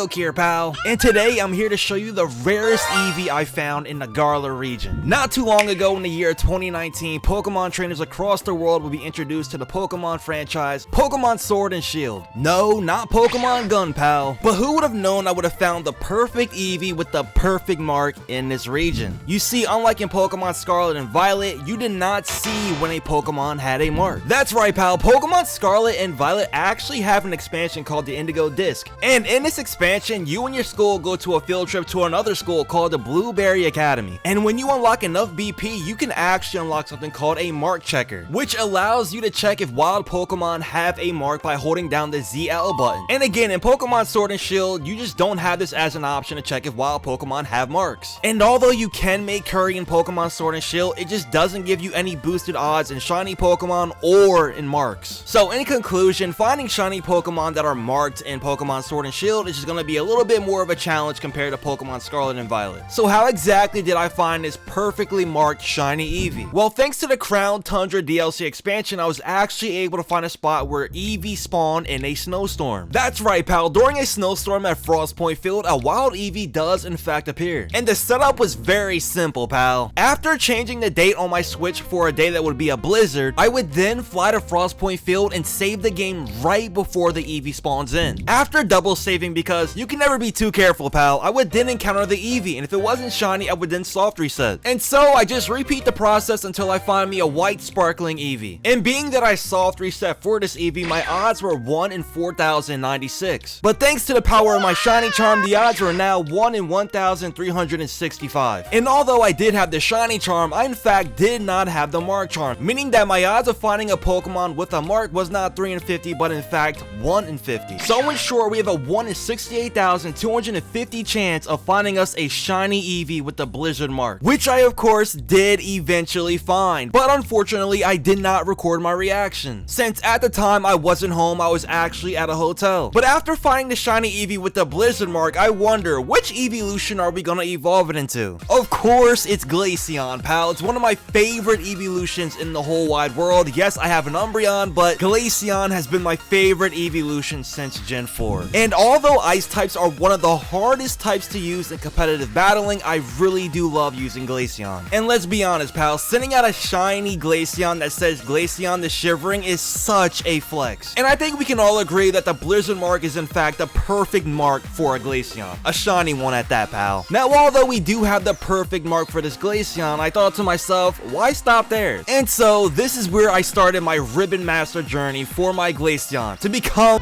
Yoke here, pal, and today I'm here to show you the rarest Eevee I found in the Galar region. Not too long ago in the year 2019, Pokemon trainers across the world will be introduced to the Pokemon franchise, Pokemon Sword and Shield. No, not Pokemon Gun, pal, but who would have known I would have found the perfect Eevee with the perfect mark in this region? You see, unlike in Pokemon Scarlet and Violet, you did not see when a Pokemon had a mark. That's right, pal, Pokemon Scarlet and Violet actually have an expansion called the Indigo Disc, and in this expansion, you and your school go to a field trip to another school called the Blueberry Academy, and when you unlock enough BP, you can actually unlock something called a mark checker, which allows you to check if wild Pokemon have a mark by holding down the ZL button. And again, in Pokemon Sword and Shield, you just don't have this as an option to check if wild Pokemon have marks. And although you can make curry in Pokemon Sword and Shield, it just doesn't give you any boosted odds in shiny Pokemon or in marks. So in conclusion, finding shiny Pokemon that are marked in Pokemon Sword and Shield is just going to be a little bit more of a challenge compared to Pokemon Scarlet and Violet. So how exactly did I find this perfectly marked shiny Eevee? Well, thanks to the Crown Tundra DLC expansion, I was actually able to find a spot where Eevee spawned in a snowstorm. That's right, pal, during a snowstorm at Frost Point Field, a wild Eevee does in fact appear. And the setup was very simple, pal. After changing the date on my Switch for a day that would be a blizzard, I would then fly to Frost Point Field and save the game right before the Eevee spawns in. After double saving, because you can never be too careful, pal, I would then encounter the Eevee, and if it wasn't shiny, I would then soft reset. And so I just repeat the process until I find me a white sparkling Eevee. And being that I soft reset for this Eevee, my odds were 1 in 4,096. But thanks to the power of my shiny charm, the odds were now 1 in 1,365. And although I did have the shiny charm, I in fact did not have the mark charm, meaning that my odds of finding a Pokemon with a mark was not 3 in 50, but in fact 1 in 50. So in short, we have a 1 in 68,250 chance of finding us a shiny Eevee with the blizzard mark, which I of course did eventually find, but unfortunately I did not record my reaction, since at the time I wasn't home, I was actually at a hotel. But after finding the shiny Eevee with the blizzard mark, I wonder, which evolution are we gonna evolve it into? Of course, it's Glaceon, pal. It's one of my favorite evolutions in the whole wide world. Yes, I have an Umbreon, but Glaceon has been my favorite evolution since Gen 4. And although ice types are one of the hardest types to use in competitive battling, I really do love using Glaceon. And let's be honest, pal, sending out a shiny Glaceon that says Glaceon the Shivering is such a flex. And I think we can all agree that the blizzard mark is in fact the perfect mark for a Glaceon. A shiny one at that, pal. Now, although we do have the perfect mark for this Glaceon, I thought to myself, why stop there? And so this is where I started my Ribbon Master journey for my Glaceon to become...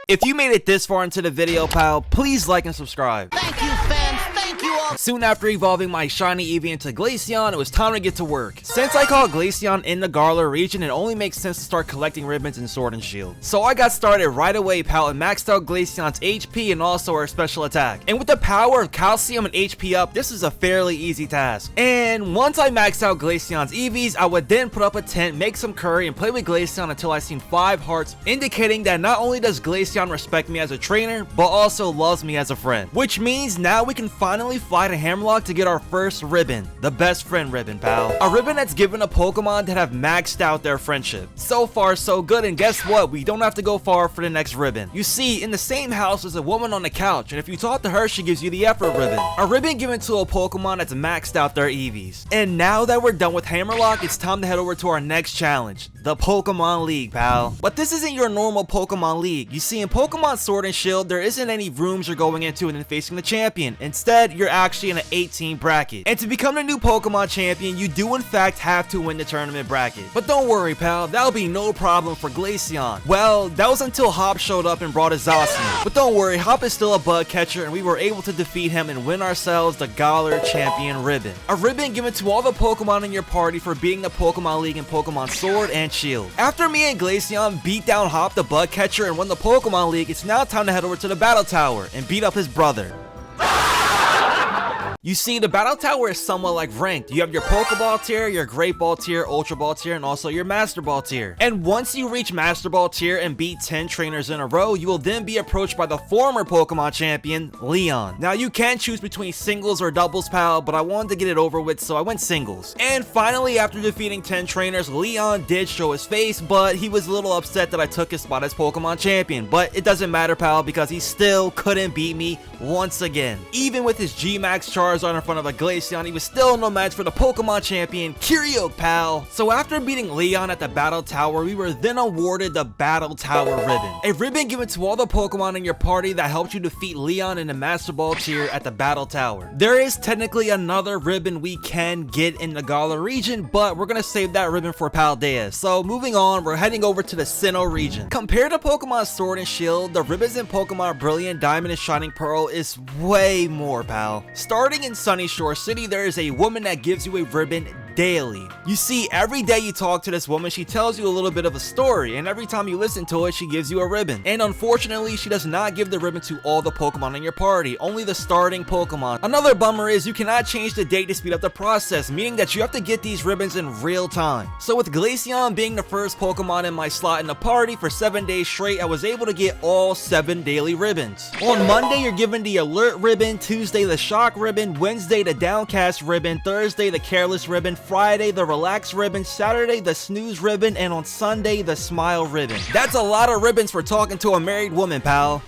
If you made it this far into the video, pal, please like and subscribe. Thank you, fans. Thank you all. Soon after evolving my shiny Eevee into Glaceon, it was time to get to work. Since I caught Glaceon in the Galar region, it only makes sense to start collecting ribbons in Sword and Shield. So I got started right away, pal, and maxed out Glaceon's HP and also her special attack. And with the power of Calcium and HP up, this is a fairly easy task. And once I maxed out Glaceon's Eevees, I would then put up a tent, make some curry, and play with Glaceon until I seen 5 hearts, indicating that not only does Glaceon respect me as a trainer, but also loves me as a friend. Which means now we can finally fly to Hammerlock to get our first ribbon, the best friend ribbon, pal. A ribbon that's given a Pokemon that have maxed out their friendship. So far so good, and guess what? We don't have to go far for the next ribbon. You see, in the same house is a woman on the couch, and if you talk to her, she gives you the effort ribbon. A ribbon given to a Pokemon that's maxed out their Eevees. And now that we're done with Hammerlock, it's time to head over to our next challenge, the Pokemon League, pal. But this isn't your normal Pokemon League. You see, in Pokemon Sword and Shield, there isn't any rooms you're going into and then facing the champion. Instead, you're actually in an 18 bracket. And to become the new Pokemon champion, you do in fact have to win the tournament bracket. But don't worry, pal, that'll be no problem for Glaceon. Well, that was until Hop showed up and brought his Zacian. But don't worry, Hop is still a bug catcher, and we were able to defeat him and win ourselves the Galar Champion ribbon. A ribbon given to all the Pokemon in your party for beating the Pokemon League in Pokemon Sword and Shield. After me and Glaceon beat down Hop the bug catcher and won the Pokemon League, it's now time to head over to the Battle Tower and beat up his brother. You see, the battle tower is somewhat like ranked. You have your Pokeball tier, your Great Ball tier, Ultra Ball tier, and also your Master Ball tier. And once you reach Master Ball tier and beat 10 trainers in a row, you will then be approached by the former Pokemon champion, Leon. Now you can choose between singles or doubles, pal, but I wanted to get it over with, so I went singles. And finally, after defeating 10 trainers, Leon did show his face, but he was a little upset that I took his spot as Pokemon champion. But it doesn't matter, pal, because he still couldn't beat me once again. Even with his G-Max Charizard in front of a Glaceon, he was still no match for the Pokemon champion, Kyriok, pal. So after beating Leon at the Battle Tower, we were then awarded the Battle Tower Ribbon. A ribbon given to all the Pokemon in your party that helped you defeat Leon in the Master Ball tier at the Battle Tower. There is technically another ribbon we can get in the Galar region, but we're gonna save that ribbon for Paldea. So moving on, we're heading over to the Sinnoh region. Compared to Pokemon Sword and Shield, the ribbons in Pokemon Brilliant Diamond and Shining Pearl is way more, pal. Starting in Sunny Shore City, there is a woman that gives you a ribbon daily. You see, every day you talk to this woman, she tells you a little bit of a story, and every time you listen to it, she gives you a ribbon. And unfortunately, she does not give the ribbon to all the Pokemon in your party, only the starting Pokemon. Another bummer is you cannot change the date to speed up the process, meaning that you have to get these ribbons in real time. So with Glaceon being the first Pokemon in my slot in the party for 7 days straight, I was able to get all 7 daily ribbons. On Monday, you're given the Alert ribbon, Tuesday the Shock ribbon, Wednesday the Downcast ribbon, Thursday the Careless ribbon, Friday the Relax ribbon, Saturday the Snooze ribbon, and on Sunday the Smile ribbon. That's a lot of ribbons for talking to a married woman, pal.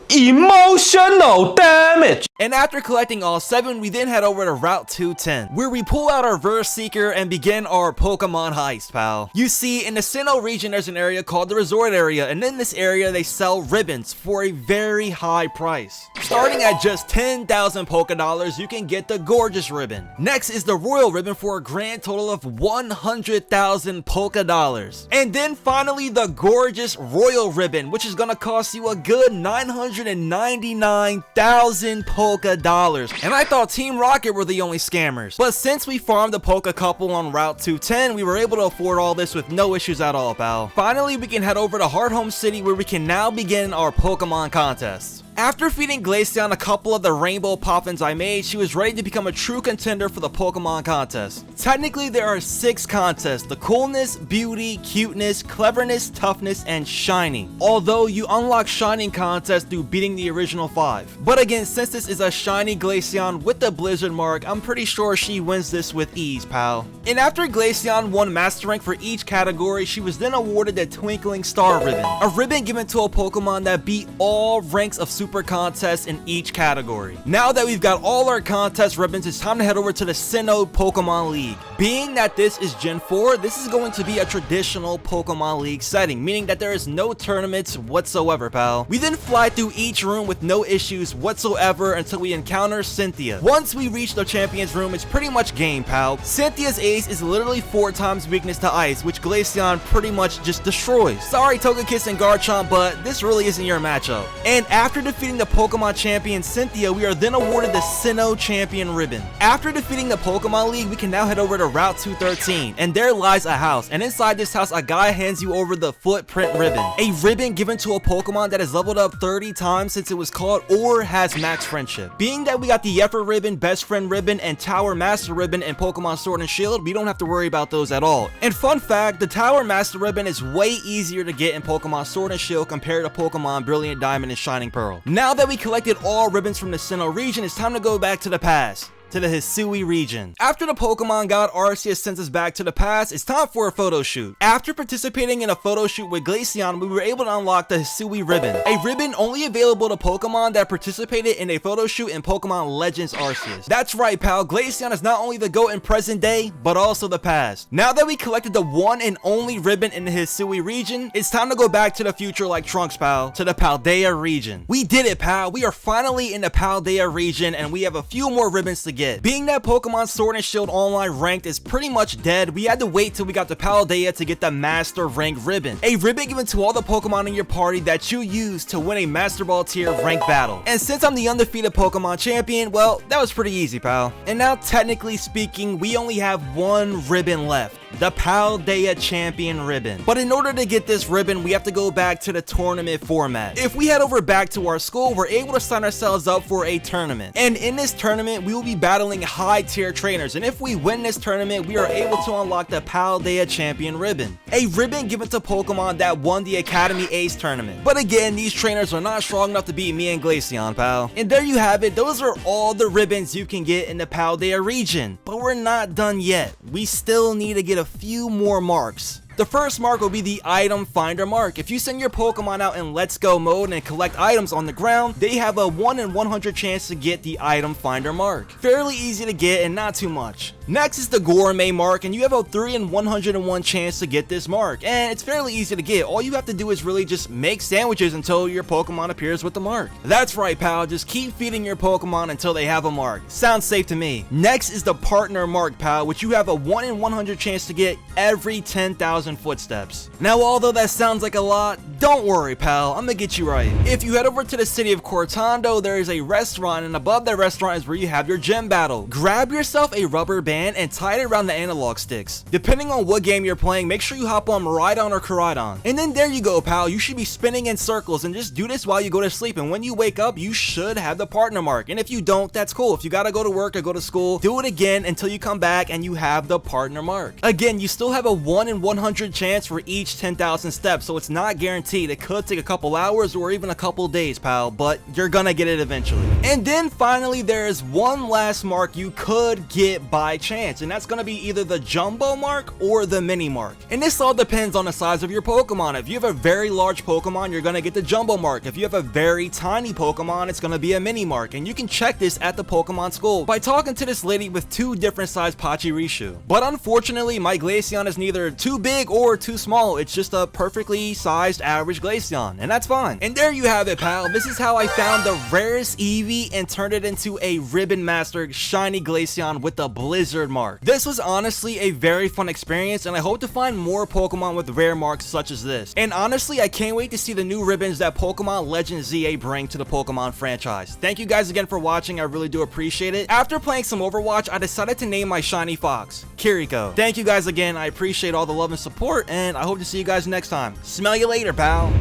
Emotional damage. And after collecting all 7, we then head over to Route 210, where we pull out our Verse Seeker and begin our Pokemon heist, pal. You see, in the Sinnoh region, there's an area called the Resort Area, and in this area, they sell ribbons for a very high price. Starting at just 10,000 Pokédollars, you can get the Gorgeous ribbon. Next is the Royal ribbon for a grand total of 100,000 Pokédollars. And then finally, the Gorgeous Royal ribbon, which is gonna cost you a good 999,000 Pokédollars. And I thought Team Rocket were the only scammers. But since we farmed the Poké couple on Route 210, we were able to afford all this with no issues at all, pal. Finally, we can head over to Hearthome City, where we can now begin our Pokemon contests. After feeding Glaceon a couple of the rainbow poppins I made, she was ready to become a true contender for the Pokemon contest. Technically, there are 6 contests: the coolness, beauty, cuteness, cleverness, toughness, and shining. Although you unlock shining contests through beating the original 5. But again, since this is a shiny Glaceon with the Blizzard mark, I'm pretty sure she wins this with ease, pal. And after Glaceon won Master Rank for each category, she was then awarded the Twinkling Star ribbon, a ribbon given to a Pokemon that beat all ranks of Super contests in each category. Now that we've got all our contest ribbons, it's time to head over to the Sinnoh Pokemon League. Being that this is Gen 4, this is going to be a traditional Pokemon League setting, meaning that there is no tournaments whatsoever, pal. We then fly through each room with no issues whatsoever until we encounter Cynthia. Once we reach the champion's room, it's pretty much game, pal. Cynthia's ace is literally 4 times weakness to ice, which Glaceon pretty much just destroys. Sorry, Togekiss and Garchomp, but this really isn't your matchup. And after defeating the Pokemon champion Cynthia, we are then awarded the Sinnoh champion ribbon. After defeating the Pokemon League, we can now head over to Route 213, and there lies a house, and inside this house, a guy hands you over the Footprint ribbon, a ribbon given to a Pokemon that has leveled up 30 times since it was caught or has max friendship. Being that we got the Effort ribbon, Best Friend ribbon, and Tower Master ribbon in Pokemon Sword and Shield, we don't have to worry about those at all. And fun fact, the Tower Master ribbon is way easier to get in Pokemon Sword and Shield compared to Pokemon Brilliant Diamond and Shining Pearl. Now that we collected all ribbons from the Sinnoh region, it's time to go back to the past, to the Hisui region. After the Pokemon God Arceus sends us back to the past, it's time for a photo shoot. After participating in a photo shoot with Glaceon, we were able to unlock the Hisui ribbon, a ribbon only available to Pokemon that participated in a photo shoot in Pokemon Legends Arceus. That's right, pal, Glaceon is not only the GOAT in present day, but also the past. Now that we collected the one and only ribbon in the Hisui region, it's time to go back to the future like Trunks, pal, to the Paldea region. We did it, pal, we are finally in the Paldea region, and we have a few more ribbons to get. Being that Pokemon Sword and Shield Online Ranked is pretty much dead, we had to wait till we got to Paldea to get the Master Rank ribbon, a ribbon given to all the Pokemon in your party that you use to win a Master Ball tier ranked battle. And since I'm the undefeated Pokemon champion, well, that was pretty easy, pal. And now, technically speaking, we only have 1 ribbon left. the Paldea Champion ribbon. But in order to get this ribbon, we have to go back to the tournament format. If we head over back to our school, we're able to sign ourselves up for a tournament. And in this tournament, we will be battling high tier trainers. And if we win this tournament, we are able to unlock the Paldea Champion ribbon, a ribbon given to Pokemon that won the Academy Ace tournament. But again, these trainers are not strong enough to beat me and Glaceon, pal. And there you have it. Those are all the ribbons you can get in the Paldea region. But we're not done yet. We still need to get a few more marks. The first mark will be the item finder mark. If you send your Pokemon out in Let's Go mode and collect items on the ground, they have a 1 in 100 chance to get the item finder mark. Fairly easy to get and not too much. Next is the gourmet mark, and you have a 3 in 101 chance to get this mark, and it's fairly easy to get. All you have to do is really just make sandwiches until your Pokemon appears with the mark. That's right, pal, just keep feeding your Pokemon until they have a mark. Sounds safe to me. Next is the partner mark, pal, which you have a 1 in 100 chance to get every 10,000 footsteps. Now, although that sounds like a lot, don't worry, pal, I'm gonna get you right. If you head over to the city of Cortando, there is a restaurant, and above that restaurant is where you have your gym battle. Grab yourself a rubber band and tie it around the analog sticks. Depending on what game you're playing, make sure you hop on Miraidon or Koraidon. And then there you go, pal, you should be spinning in circles, and just do this while you go to sleep, and when you wake up, you should have the partner mark. And if you don't, that's cool. If you gotta go to work or go to school, do it again until you come back and you have the partner mark. Again, you still have a 1 in 100 chance for each 10,000 steps, so it's not guaranteed. It could take a couple hours or even a couple days, pal, but you're gonna get it eventually. And then finally, there is one last mark you could get by chance, and that's gonna be either the jumbo mark or the mini mark. And this all depends on the size of your Pokemon. If you have a very large Pokemon, you're gonna get the jumbo mark. If you have a very tiny Pokemon, it's gonna be a mini mark. And you can check this at the Pokemon school by talking to this lady with 2 different size Pachirisu. But unfortunately, my Glaceon is neither too big or too small. It's just a perfectly sized average Glaceon, and that's fine. And there you have it, pal. This is how I found the rarest Eevee and turned it into a Ribbon Master shiny Glaceon with the Blizzard mark. This was honestly a very fun experience, and I hope to find more Pokemon with rare marks such as this. And honestly, I can't wait to see the new ribbons that Pokemon Legends ZA bring to the Pokemon franchise. Thank you guys again for watching. I really do appreciate it. After playing some Overwatch, I decided to name my shiny fox Kiriko. Thank you guys again. I appreciate all the love and support, and I hope to see you guys next time. Smell you later, pal.